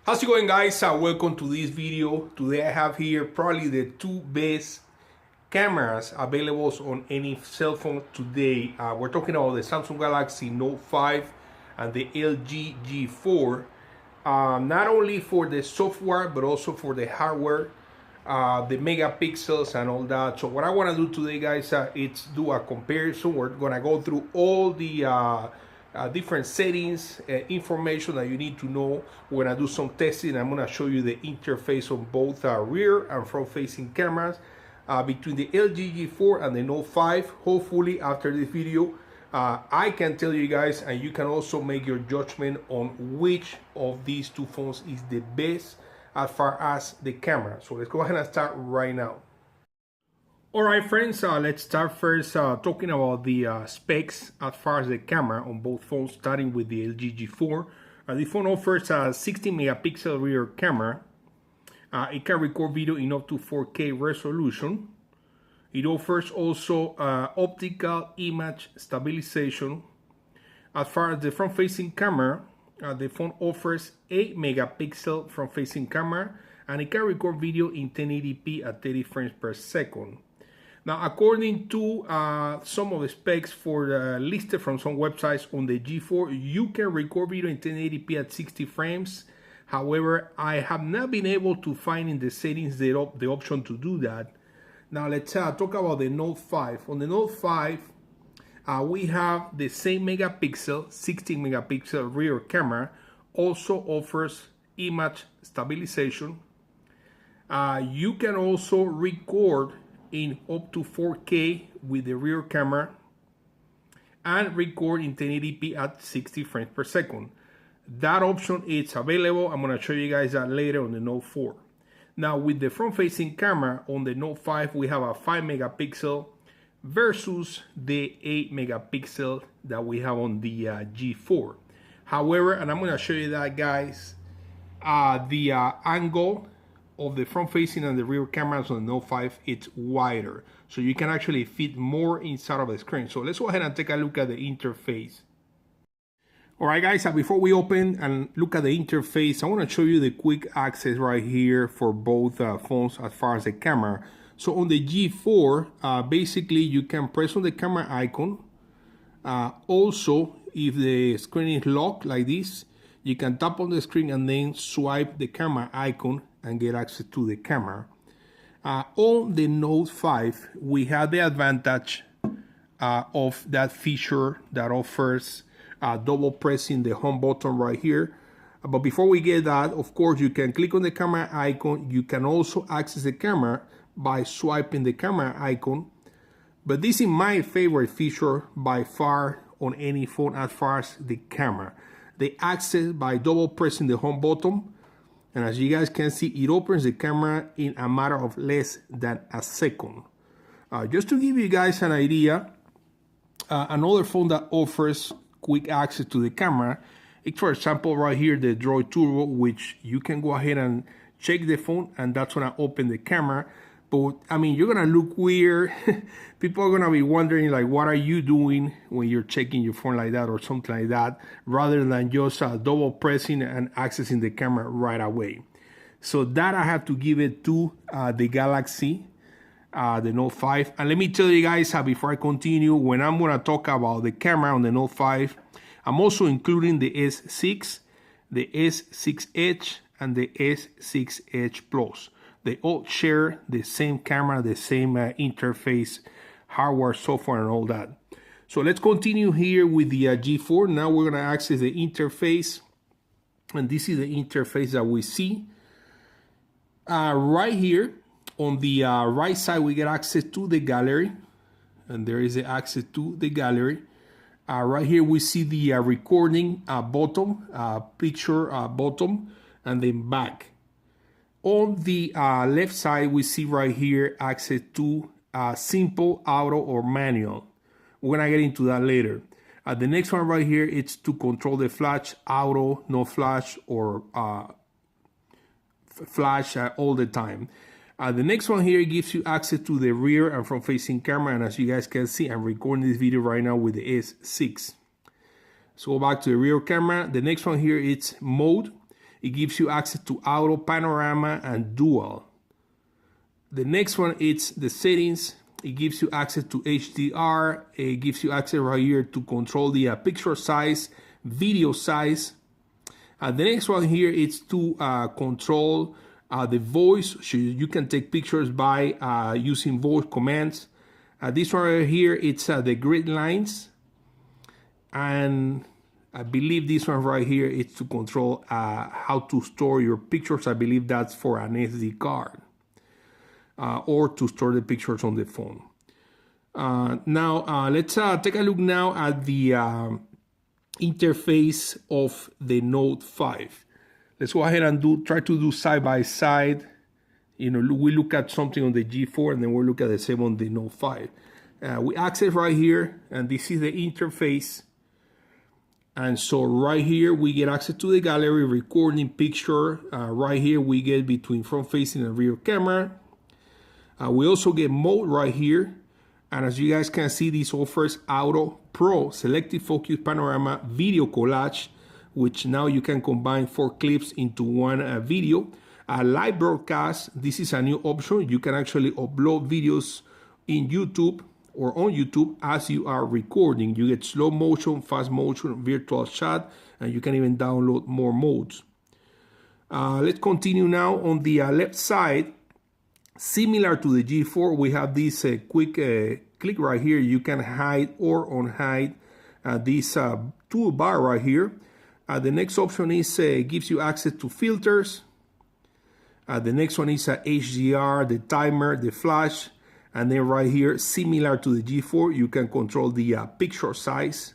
How's it going, guys? Welcome to this video. Today I have here probably the two best cameras available on any cell phone today. We're talking about the Samsung Galaxy Note 5 and the LG G4. Not only for the software but also for the hardware, the megapixels and all that. So what I want to do today, guys, is do a comparison. We're gonna go through all the different settings, information that you need to know. We're gonna do some testing. I'm gonna show you the interface on both rear and front facing cameras between the LG G4 and the Note 5. Hopefully after this video I can tell you guys, and you can also make your judgment on which of these two phones is the best as far as the camera. So let's go ahead and start right now. Alright friends, let's start first talking about the specs as far as the camera on both phones, starting with the LG G4. The phone offers a 16 megapixel rear camera. It can record video in up to 4K resolution. It offers also optical image stabilization. As far as the front-facing camera, the phone offers 8 megapixel front-facing camera, and it can record video in 1080p at 30 frames per second. Now, according to some of the specs for listed from some websites on the G4, you can record video in 1080p at 60 frames. However, I have not been able to find in the settings the option to do that. Now, let's talk about the Note 5. On the Note 5, we have the same megapixel, 16 megapixel rear camera, also offers image stabilization. You can also record in up to 4K with the rear camera and record in 1080p at 60 frames per second. That option is available. I'm going to show you guys that later on the Note 4. Now, with the front-facing camera on the Note 5, we have a 5 megapixel versus the 8 megapixel that we have on the G4. However, and I'm going to show you that, guys, the angle of the front facing and the rear cameras on the Note 5, it's wider, so you can actually fit more inside of the screen. So let's go ahead and take a look at the interface. All right, guys, before we open and look at the interface, I want to show you the quick access right here for both phones as far as the camera. So on the G4, basically you can press on the camera icon. Also, if the screen is locked like this, you can tap on the screen and then swipe the camera icon and get access to the camera. On the Note 5, we have the advantage of that feature that offers double pressing the home button right here. But before we get that, of course, you can click on the camera icon. You can also access the camera by swiping the camera icon. But this is my favorite feature by far on any phone as far as the camera. The access by double pressing the home button. And as you guys can see, it opens the camera in a matter of less than a second. Just to give you guys an idea, another phone that offers quick access to the camera, it's, for example, right here, the Droid Turbo, which you can go ahead and check the phone, and that's when I open the camera. But I mean, you're gonna look weird. People are gonna be wondering, like, what are you doing when you're checking your phone like that or something like that, rather than just double pressing and accessing the camera right away. So that I have to give it to the Galaxy, the Note 5. And let me tell you guys, before I continue, when I'm gonna talk about the camera on the Note 5, I'm also including the S6, the S6 Edge, and the S6 Edge Plus. They all share the same camera, the same interface, hardware, software, and all that. So let's continue here with the G4. Now we're going to access the interface. And this is the interface that we see. Right here on the right side, we get access to the gallery. And there is the access to the gallery. Right here, we see the recording button, picture button, and then back. On the left side, we see right here access to simple, auto, or manual. We're gonna get into that later. The next one right here, it's to control the flash, auto, no flash, or flash all the time. The next one here gives you access to the rear and front facing camera, and as you guys can see, I'm recording this video right now with the S6. So go back to the rear camera. The next one here, it's mode. it gives you access to auto, panorama, and dual. The next one is the settings. It gives you access to HDR. It gives you access right here to control the picture size, video size. The next one here is to control the voice. So you can take pictures by using voice commands. This one right here, it's the grid lines. And I believe this one right here is to control how to store your pictures. I believe that's for an SD card. Or to store the pictures on the phone. Now let's take a look now at the interface of the Note 5. Let's go ahead and try to do side by side. You know, we look at something on the G4 and then we'll look at the same on the Note 5. We access right here, and this is the interface. And so right here we get access to the gallery, recording, picture. Right here we get between front facing and rear camera. We also get mode right here, and as you guys can see, this offers Auto, Pro, Selective Focus, Panorama, Video Collage, which now you can combine 4 clips into one video. Live broadcast, this is a new option. You can actually upload videos in YouTube or on YouTube as you are recording. You get slow motion, fast motion, virtual shot, and you can even download more modes. Let's continue now. On the left side, similar to the G4, we have this quick click right here. You can hide or unhide this toolbar right here. The next option is gives you access to filters. The next one is HDR, the timer, the flash. And then right here, similar to the G4, you can control the picture size.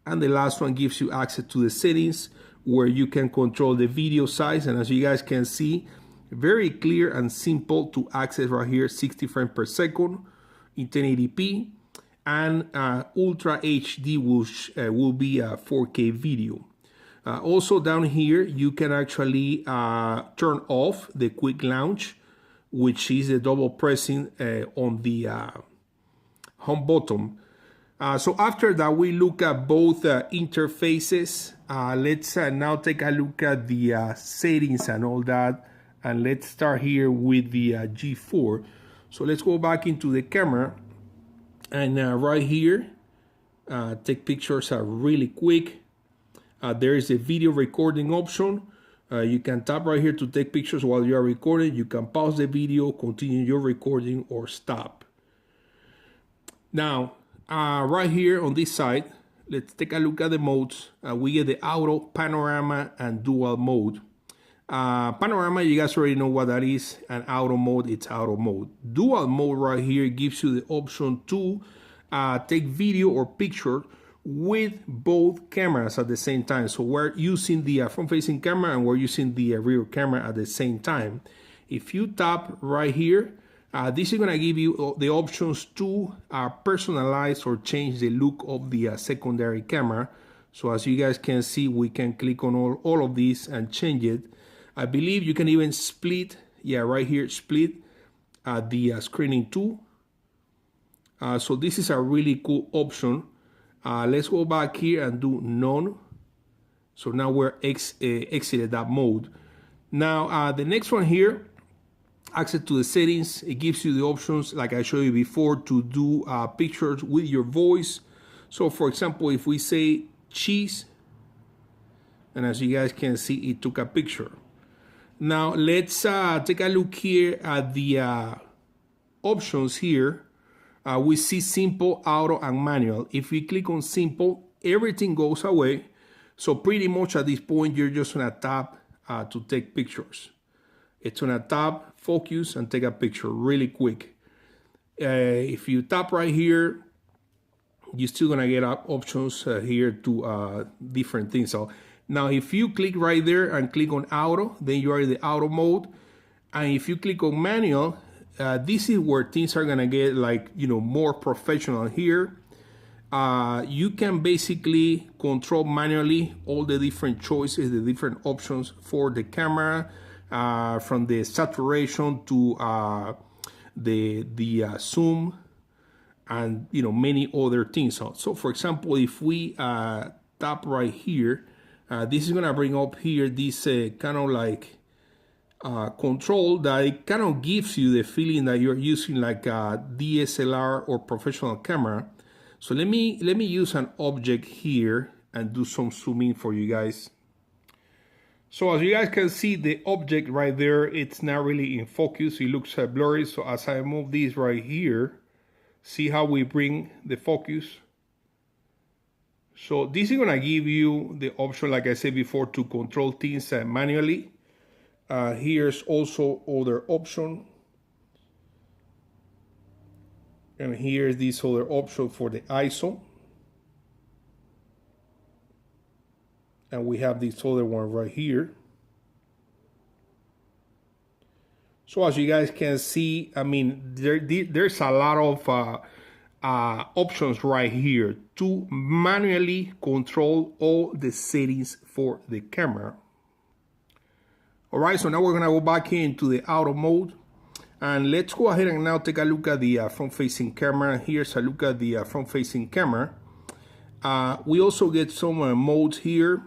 And the last one gives you access to the settings where you can control the video size. And as you guys can see, very clear and simple to access right here, 60 frames per second in 1080p, and Ultra HD will be a 4K video. Also down here, you can actually turn off the quick launch, which is a double pressing on the home button. So after that, we look at both interfaces. Let's now take a look at the settings and all that. And let's start here with the G4. So let's go back into the camera, and right here, take pictures really quick. There is a video recording option. You can tap right here to take pictures while you are recording. You can pause the video, continue your recording, or stop. Now, right here on this side, let's take a look at the modes. We get the auto, panorama, and dual mode. Panorama, you guys already know what that is, and auto mode, it's auto mode. Dual mode right here gives you the option to take video or picture with both cameras at the same time. So we're using the front-facing camera and we're using the rear camera at the same time. If you tap right here, this is going to give you the options to personalize or change the look of the secondary camera. So as you guys can see, we can click on all of these and change it. I believe you can even split, right here, split the screening too. So this is a really cool option. Let's go back here and do none. So now we're exited that mode. Now the next one here, access to the settings. It gives you the options like I showed you before to do pictures with your voice. So for example, if we say cheese, and as you guys can see, it took a picture. Now let's take a look here at the options here. We see simple, auto, and manual. If we click on simple, everything goes away. So pretty much at this point, you're just gonna tap to take pictures. It's gonna tap, focus, and take a picture really quick. If you tap right here, you're still gonna get options here to different things. So now if you click right there and click on auto, then you are in the auto mode. And if you click on manual, this is where things are gonna get more professional here. You can basically control manually all the different choices, the different options for the camera, from the saturation to the zoom, and many other things. So for example, if we tap right here, This is gonna bring up here this kind of like control that it kind of gives you the feeling that you're using like a DSLR or professional camera. So let me use an object here and do some zooming for you guys. So as you guys can see, the object right there, it's not really in focus. It looks blurry. So as I move this right here, see how we bring the focus. So this is gonna give you the option, like I said before, to control things manually. Here's also other option. And here's this other option for the ISO. And we have this other one right here. So as you guys can see, I mean, there's a lot of options right here to manually control all the settings for the camera. All right, so now we're gonna go back here into the auto mode. And let's go ahead and now take a look at the front-facing camera. Here's a look at the front-facing camera. We also get some modes here.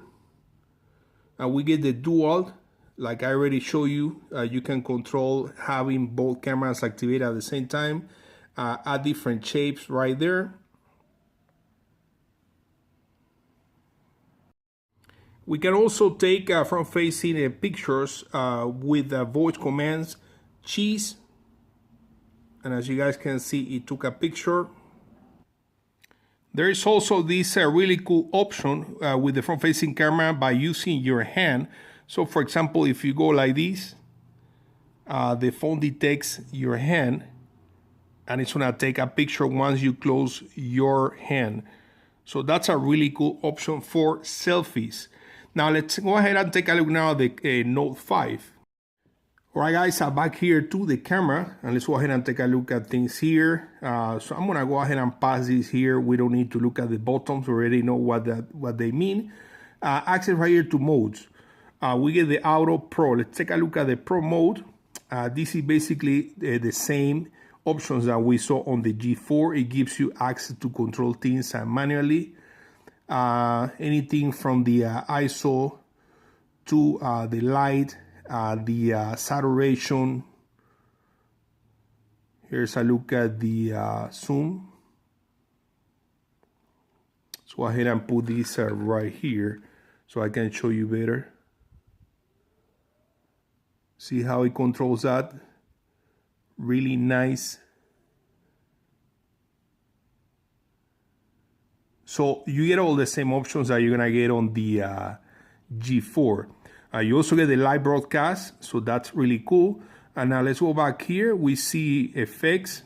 We get the dual, like I already showed you. You can control having both cameras activated at the same time at different shapes right there. We can also take front-facing pictures with voice commands, cheese. And as you guys can see, it took a picture. There is also this really cool option with the front-facing camera by using your hand. So for example, if you go like this, the phone detects your hand and it's gonna take a picture once you close your hand. So that's a really cool option for selfies. Now let's go ahead and take a look now at the Note 5. All right, guys, I'm back here to the camera, and let's go ahead and take a look at things here. So I'm gonna go ahead and pass this here. We don't need to look at the buttons. We already know what they mean. Access right here to modes. We get the Auto Pro. Let's take a look at the Pro mode. This is basically the same options that we saw on the G4. It gives you access to control things manually. Anything from the ISO to the light, the saturation. Here's a look at the zoom. Let's go ahead and put this right here so I can show you better. See how it controls that? Really nice. So you get all the same options that you're gonna get on the G4. You also get the live broadcast, so that's really cool. And now let's go back here. We see effects.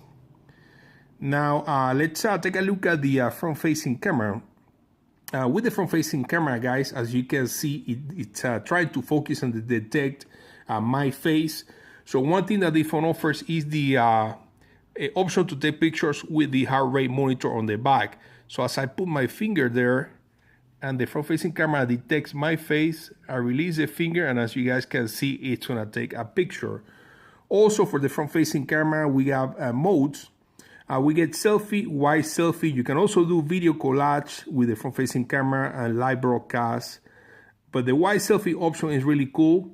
Now let's take a look at the front-facing camera. With the front-facing camera, guys, as you can see, it's trying to focus and detect my face. So one thing that the phone offers is the option to take pictures with the heart rate monitor on the back. So as I put my finger there and the front-facing camera detects my face, I release the finger, and as you guys can see, it's gonna take a picture. Also for the front-facing camera, we have modes. We get selfie, wide selfie. You can also do video collage with the front-facing camera and live broadcast. But the wide selfie option is really cool.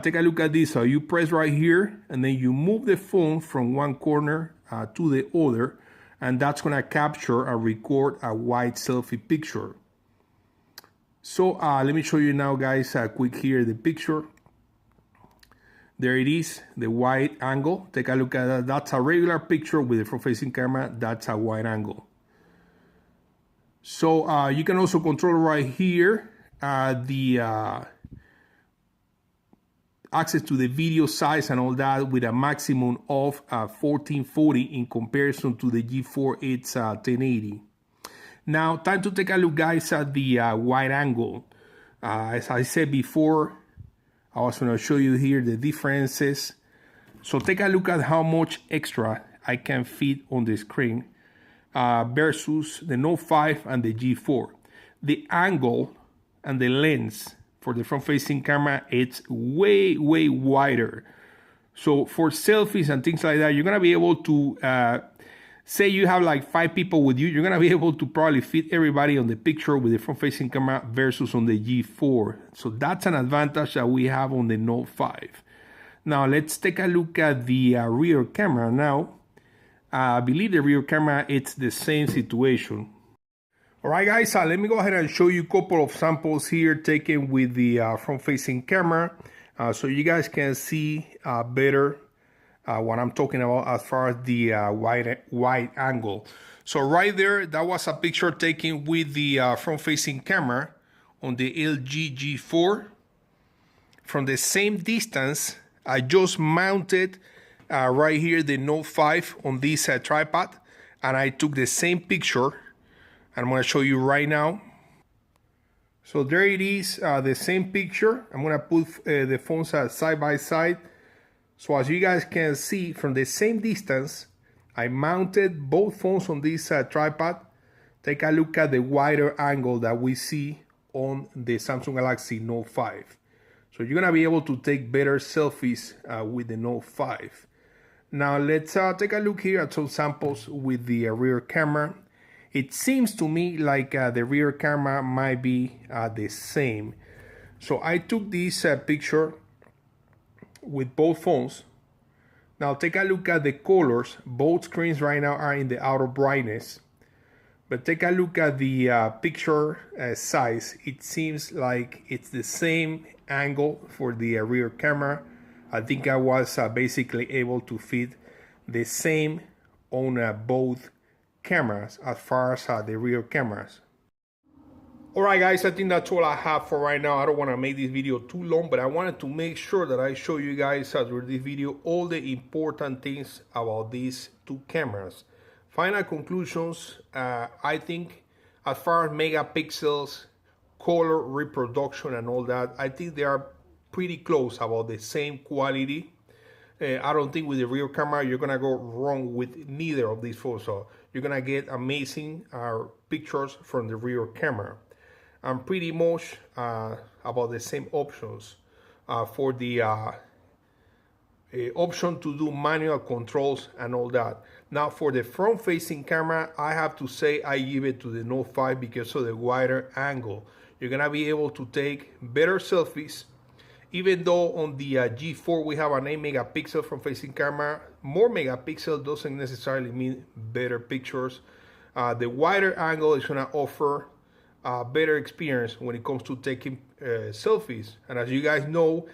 Take a look at this. So you press right here, and then you move the phone from one corner to the other, and that's gonna capture and record a wide selfie picture. So let me show you now, guys, quick here the picture. There it is, the wide angle. Take a look at that. That's a regular picture with the front-facing camera. That's a wide angle. So you can also control right here the access to the video size and all that with a maximum of 1440 in comparison to the G4, it's 1080. Now, time to take a look, guys, at the wide angle. As I said before, I was going to show you here the differences. So take a look at how much extra I can fit on the screen versus the Note 5 and the G4. The angle and the lens for the front-facing camera, it's way, way wider. So for selfies and things like that, you're going to be able to say you have like 5 people with you, you're gonna be able to probably fit everybody on the picture with the front-facing camera versus on the G4. So that's an advantage that we have on the Note 5. Now let's take a look at the rear camera now. I believe the rear camera, it's the same situation. All right, guys, let me go ahead and show you a couple of samples here taken with the front-facing camera, so you guys can see better what I'm talking about as far as the wide angle. So right there, that was a picture taken with the front-facing camera on the LG G4. From the same distance, I just mounted right here the Note 5 on this tripod, and I took the same picture, and I'm going to show you right now. So there it is, the same picture. I'm going to put the phones side by side. So as you guys can see, from the same distance, I mounted both phones on this tripod. Take a look at the wider angle that we see on the Samsung Galaxy Note 5. So you're gonna be able to take better selfies with the Note 5. Now let's take a look here at some samples with the rear camera. It seems to me like the rear camera might be the same. So I took this picture with both phones. Now take a look at the colors. Both screens right now are in the auto brightness. But take a look at the picture size. It seems like it's the same angle for the rear camera. I think I was basically able to fit the same on both cameras as far as the rear cameras. Alright guys, I think that's all I have for right now. I don't want to make this video too long, but I wanted to make sure that I show you guys through this video all the important things about these two cameras. Final conclusions, I think as far as megapixels, color reproduction and all that, I think they are pretty close, about the same quality. I don't think with the rear camera you're gonna go wrong with neither of these photos. So you're gonna get amazing pictures from the rear camera. And pretty much about the same options for the option to do manual controls and all that. Now for the front-facing camera, I have to say I give it to the Note 5 because of the wider angle. You're gonna be able to take better selfies. Even though on the G4 we have an 8 megapixel front-facing camera, more megapixel doesn't necessarily mean better pictures. The wider angle is gonna offer a better experience when it comes to taking selfies. And as you guys know,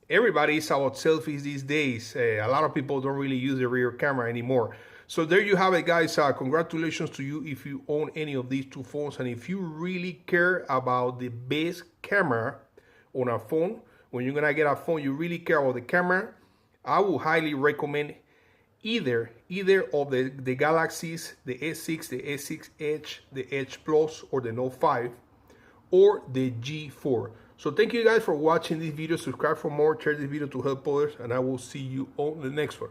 everybody is about selfies these days. A lot of people don't really use the rear camera anymore. So there you have it, guys. Congratulations to you if you own any of these two phones, and if you really care about the best camera on a phone, when you're gonna get a phone you really care about the camera, I would highly recommend either of the Galaxies, the S6, the S6 Edge, the Edge Plus, or the Note 5, or the G4. So thank you guys for watching this video. Subscribe for more, share this video to help others, and I will see you on the next one.